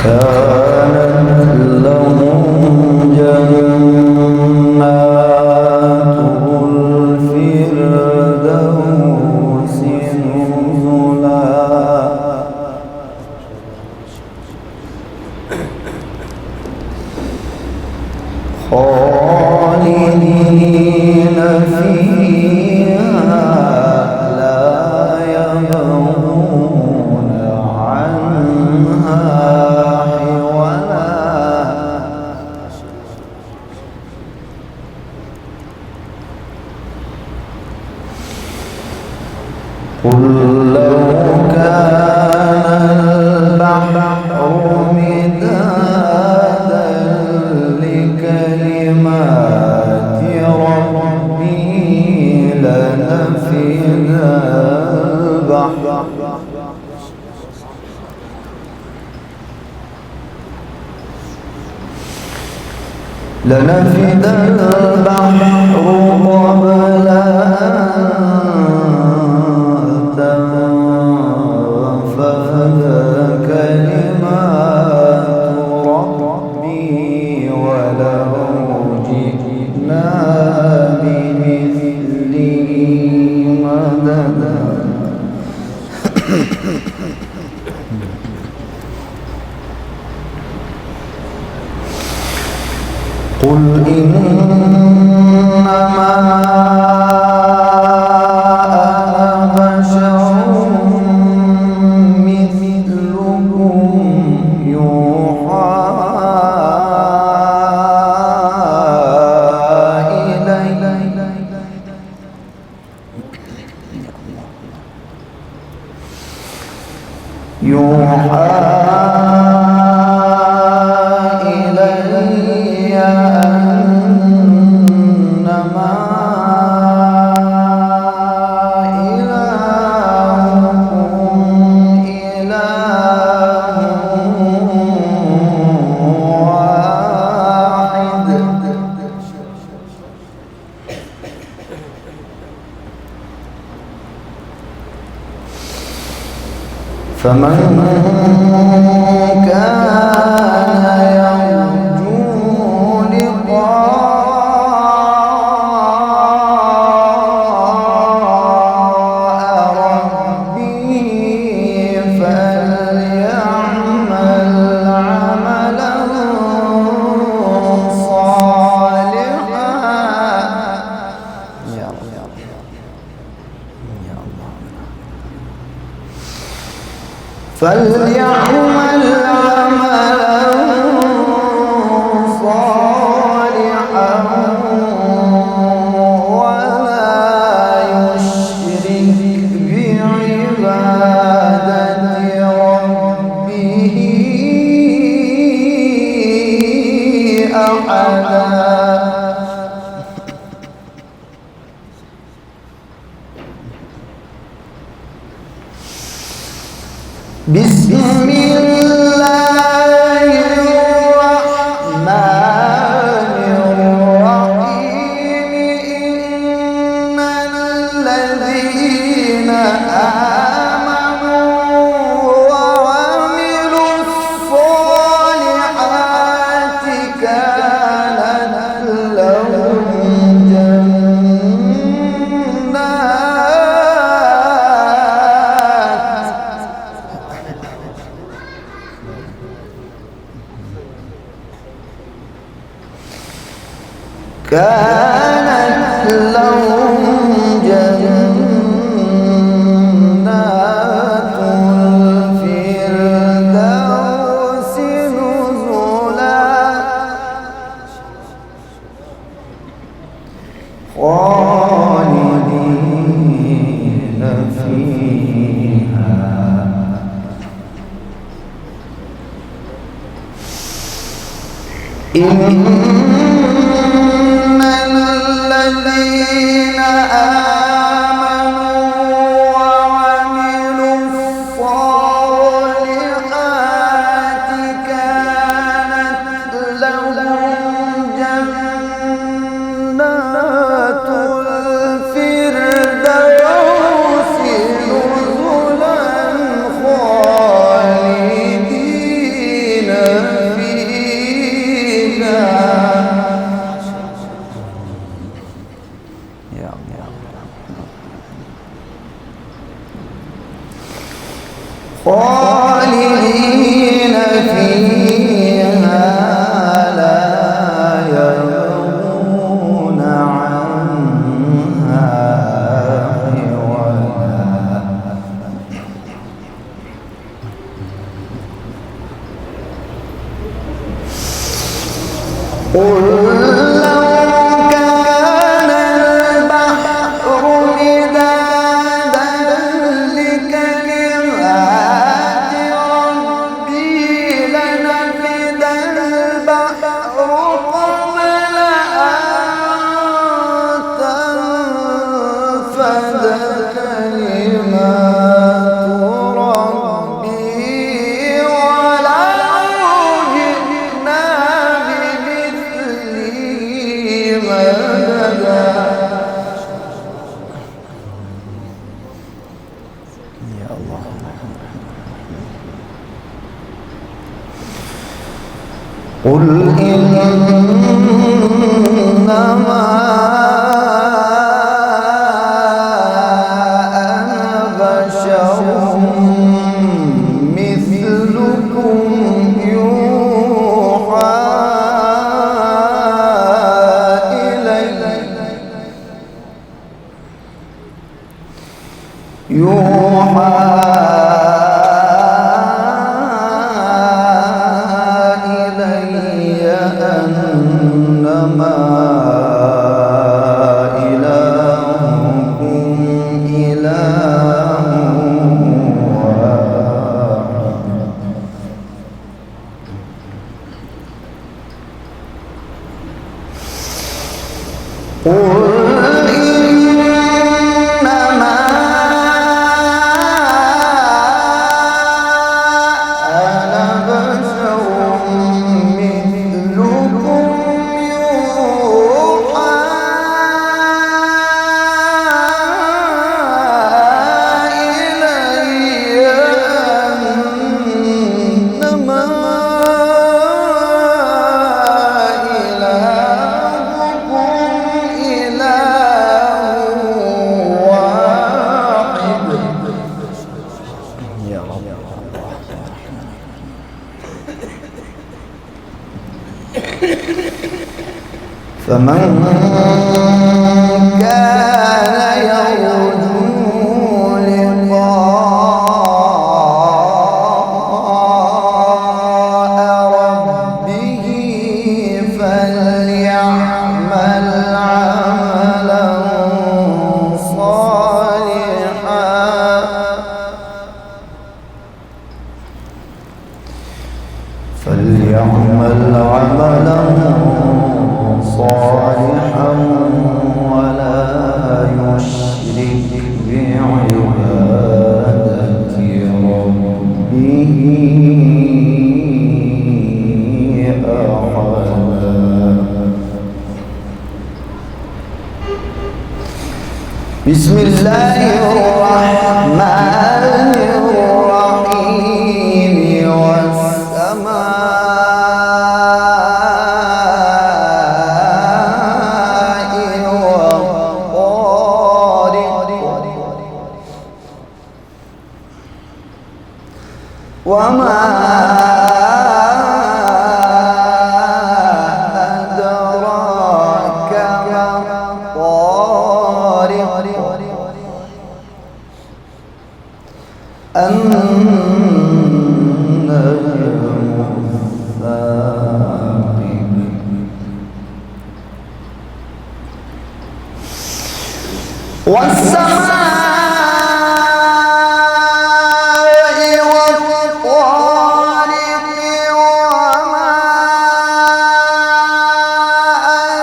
كانت لهم جنات الفردوس نزلا خالدين فيها لا يبغون عنها حولا قل لو كان البحر مدادا لكلمات ربي لنفد البحر قبل أن تنفد كلمات ربي ولو جئنا بمثله مددا قل إنما أنا بشر مثلكم يوحى إلي أنما إلهكم إله واحد فمن كان يرجو لقاء ربه فليعمل عملا صالحا يا الله فليعمل عملا صالحا ولا يشرك بعبادة ربه أحدا بسم الله الرحمن الرحيم إن الذين آمنوا وعملوا الصالحات كانت لهم كانت لهم جنات الفردوس نزلا خالدين فيها الذين آمنوا وعملوا الصالحات كانت لهم جنات الفردوس نزلا خالدين خالدين فيها لا يبغون عنها حولا. قل لو كان البحر مدادا لكلمات ربي لنفد البحر قبل أن تنفد كلمات ربي ولو جئنا بمثله مددا. يا الله. قل إنما أنا بشر مثلكم يوحى إلي أنما إلهكم إله واحد. قل إنما أنا بشر مثلكم يوحى إلي أنما فمن كان يرجو لقاء ربه فليعمل عملا صالحا ولا يشرك بعبادة ربه أحدا. بسم الله الرحمن الرحيم. والسماء والطارق وما أدراك ما الطارق النجم الثاقب. والسماء والطارق وما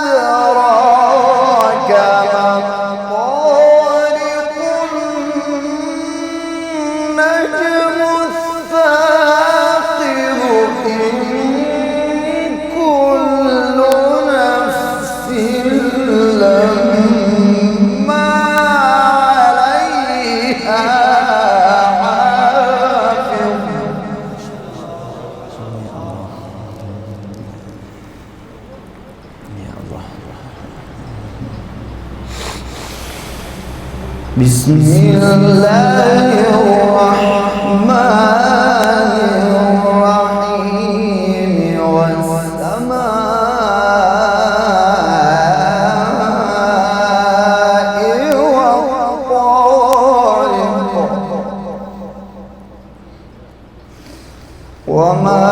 أدراك ما الطارق النجم الثاقب. إن كل نفس لما بسم الله الرحمن الرحيم والسماء والطارق وما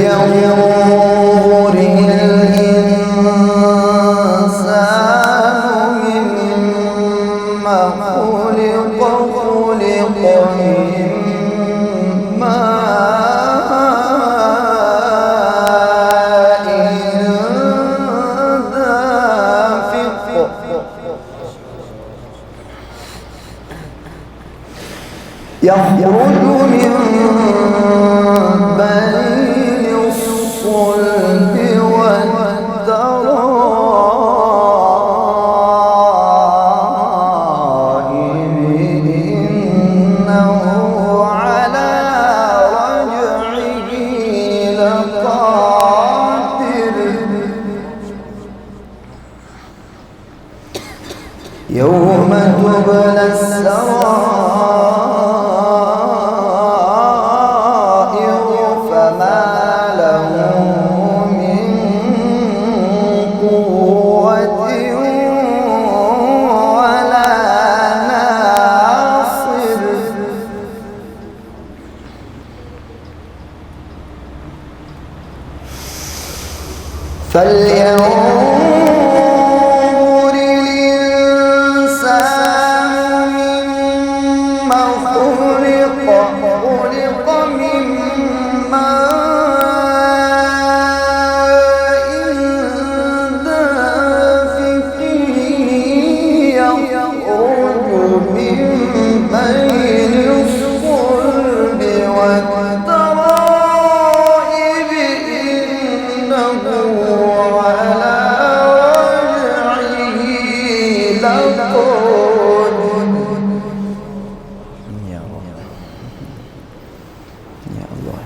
فلينظر الإنسان مما خلق خلق من ماء دافق يخرج من بين الصلب والترائب إنه على رجعه لقادر يوم تبلى السرائر فما له من قوة ولا ناصر فلينظر الإنسان مما خلق خلق من ماء دافق يخرج من بين الصلب والترائب إنه على رجعه لقادر يا الله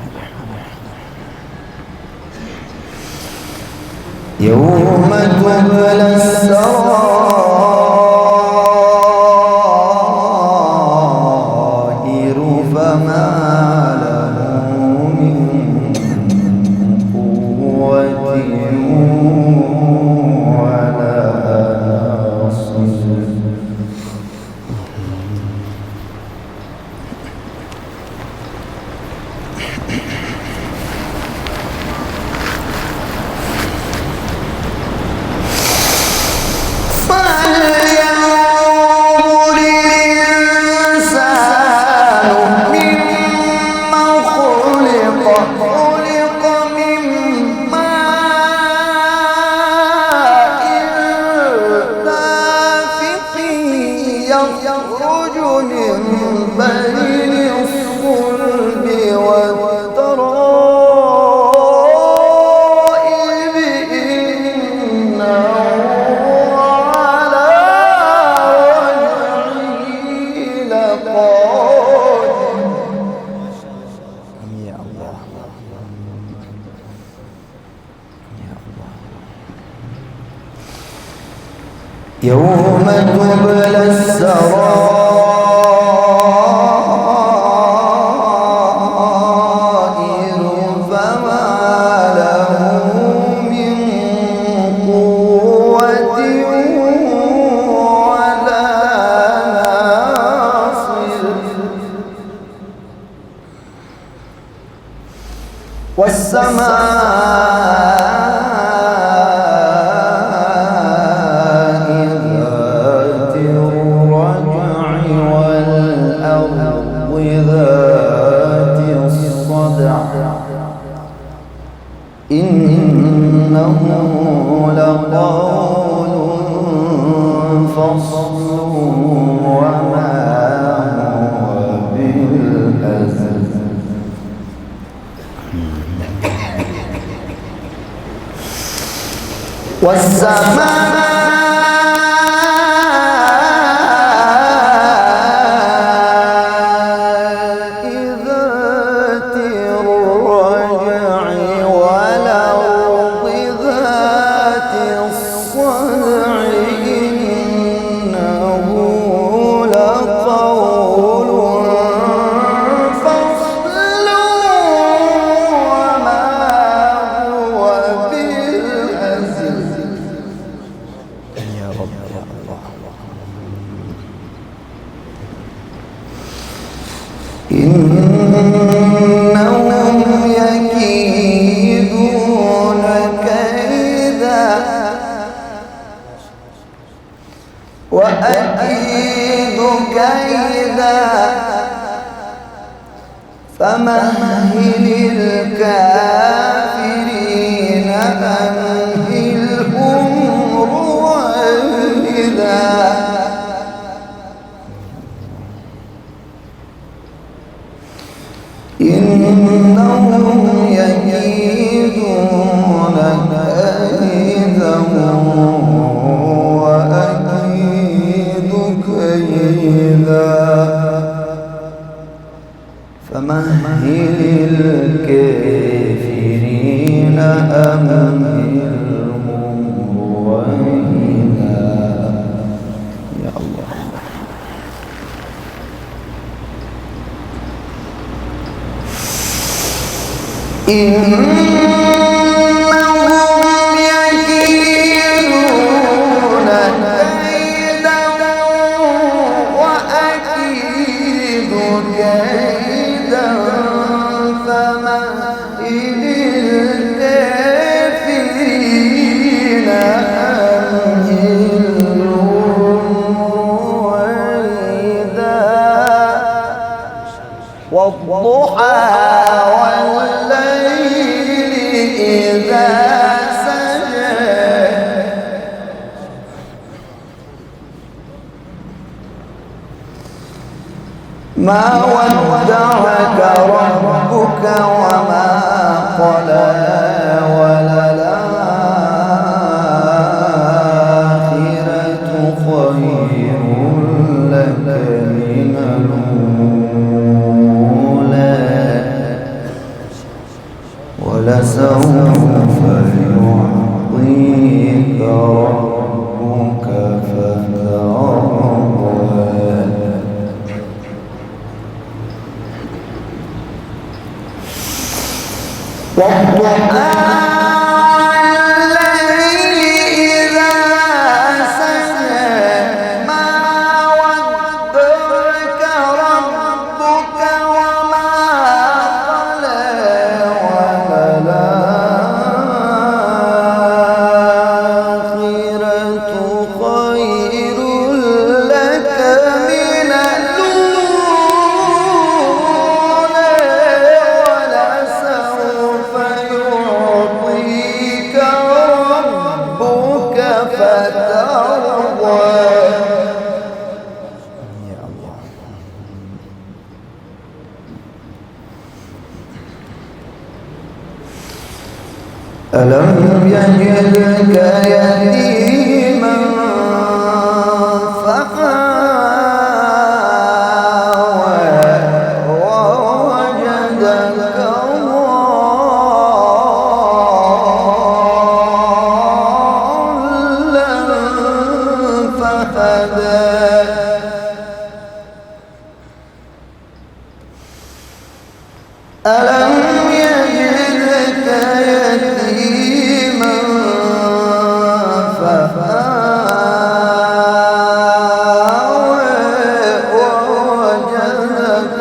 يوم تبلى السرائر فما له من قوة ولا ناصر يخرج من بين الصلب والترائب إنه على يوم تبلى السرائر فما له من قوة ولا ناصر والسماء ذات الرجع والأرض ذات الصدع إنه لقول فصل وما هو بالهزل والسماء ذات الرجع والأرض ذات الصدع إنه لقول فصل وما هو بالهزل يا رب يا الله. إنهم يكيدون كيدا وأكيد كيدا فمهل الكافرين أمهلهم رويدا إنهم يكيدون كيدا وأكيد كيدا فمهل الكافرين أمهلهم رويدا يا الله. إنهم يكيدون كيدا وأكيد كيدا فمهل الكافرين أمهلهم رويدا والضحى والليل إذا سجى ما ودعك ربك وما قلى وللآخرة خير لك من الأولى ولسوف يعطيك ربك فترضى والضحى ألم يجدك يتيما فآوى ووجدك ضالا فهدى ألم يجدك يتيما فآوى ووجدك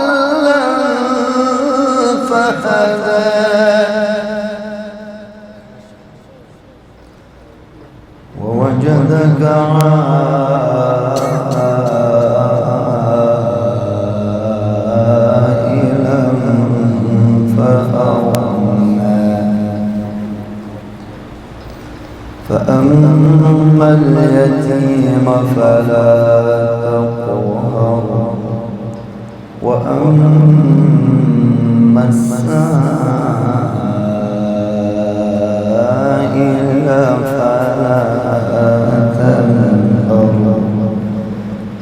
ضالا فهدى ووجدك عائلا فأغنى فأما اليتيم فلا تقهر وأما السائل فلا تنهر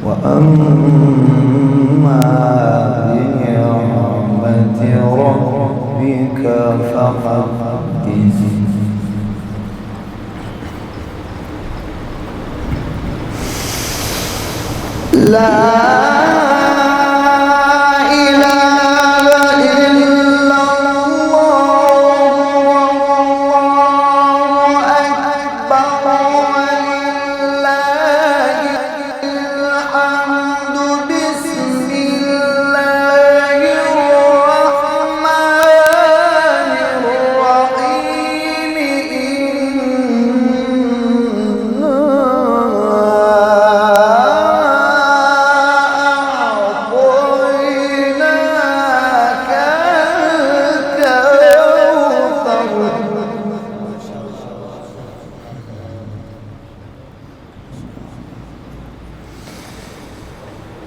وأما بنعمة ربك فحدث لا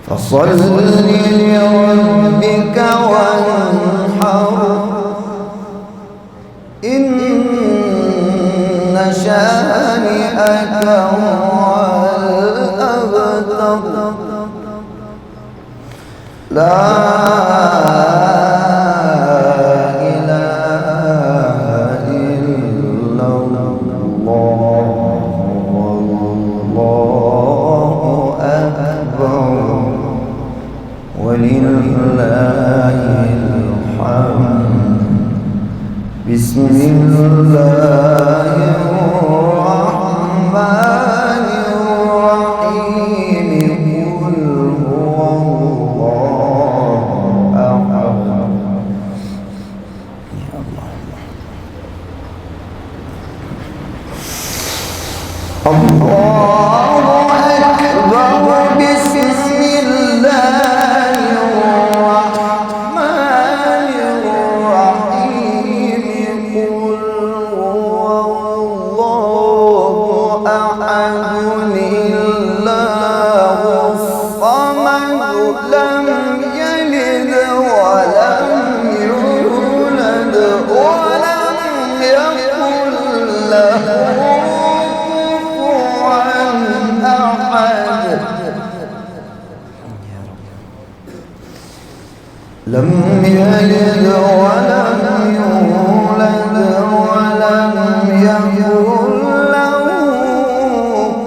فصل لربك وانحر إن شانئك هو الأبتر لا إله إلا الله والله أكبر ولله الحمد بسم الله الرحمن الرحيم قل هو الله أحد الله أكبر بسم الله الرحمن الرحيم قل هو الله أحد الله الصمد لم يلد ولم يولد ولم يكن له لم يلد ولم يولد ولم يكن له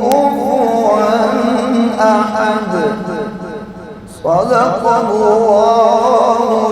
كفوا أحد صدق الله